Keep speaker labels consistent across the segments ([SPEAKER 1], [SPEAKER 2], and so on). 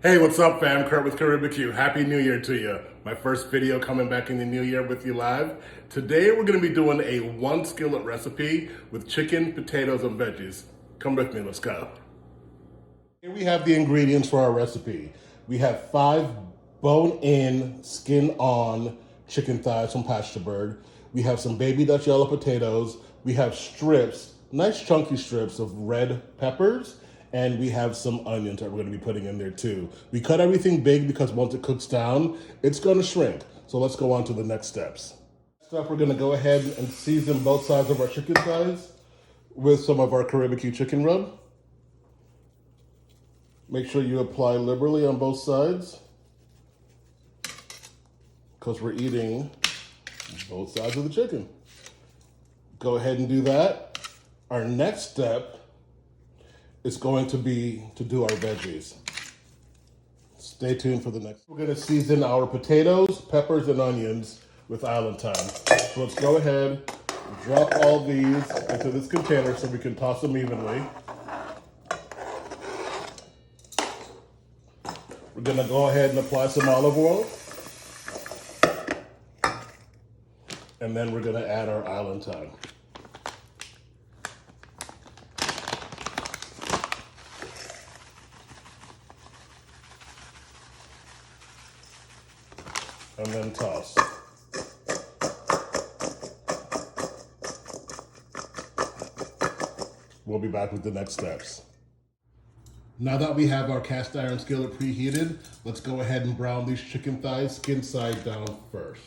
[SPEAKER 1] Hey, what's up, fam? Kurt with Caribeque. Happy New Year to you. My first video coming back in the new year with you live. Today, we're gonna be doing a one skillet recipe with chicken, potatoes, and veggies. Come with me, let's go. Here we have the ingredients for our recipe. We have 5 bone-in, skin-on chicken thighs from Pasture Bird. We have some baby Dutch yellow potatoes. We have strips, nice chunky strips of red peppers, and we have some onions that we're gonna be putting in there too. We cut everything big because once it cooks down, it's gonna shrink. So let's go on to the next steps. Next up, we're gonna go ahead and season both sides of our chicken thighs with some of our Caribeque chicken rub. Make sure you apply liberally on both sides because we're eating both sides of the chicken. Go ahead and do that. Our next step is going to be to do our veggies. Stay tuned for the next. We're gonna season our potatoes, peppers, and onions with island thyme. So let's go ahead, drop all these into this container so we can toss them evenly. We're gonna go ahead and apply some olive oil. And then we're gonna add our island thyme. And then toss. We'll be back with the next steps. Now that we have our cast iron skillet preheated, let's go ahead and brown these chicken thighs skin side down first.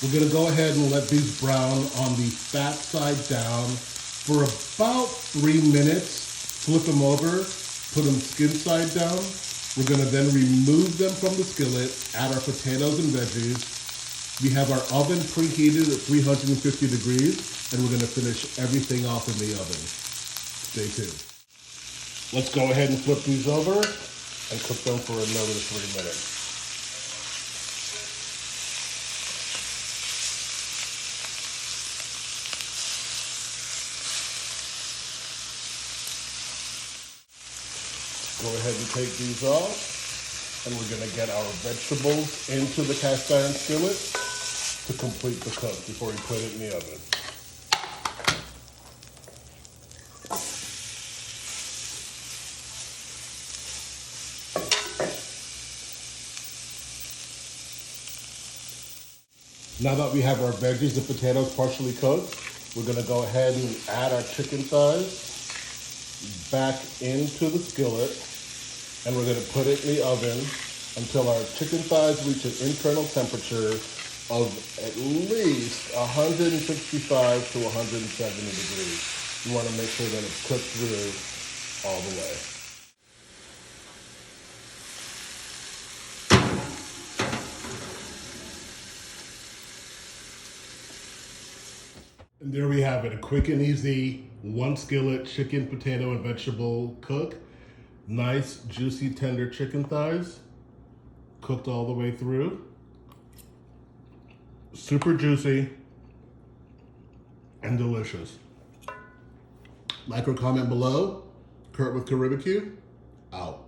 [SPEAKER 1] We're gonna go ahead and let these brown on the fat side down for about 3 minutes. Flip them over, put them skin side down. We're gonna then remove them from the skillet, add our potatoes and veggies. We have our oven preheated at 350 degrees, and we're gonna finish everything off in the oven. Stay tuned. Let's go ahead and flip these over and cook them for another 3 minutes. Go ahead and take these off, and we're gonna get our vegetables into the cast iron skillet to complete the cook before we put it in the oven. Now that we have our veggies and potatoes partially cooked, we're gonna go ahead and add our chicken thighs back into the skillet, and we're gonna put it in the oven until our chicken thighs reach an internal temperature of at least 165 to 170 degrees. You wanna make sure that it's cooked through all the way. And there we have it, a quick and easy one skillet chicken, potato, and vegetable cook. Nice, juicy, tender chicken thighs, cooked all the way through. Super juicy and delicious. Like or comment below. Kurt with Caribeque, out.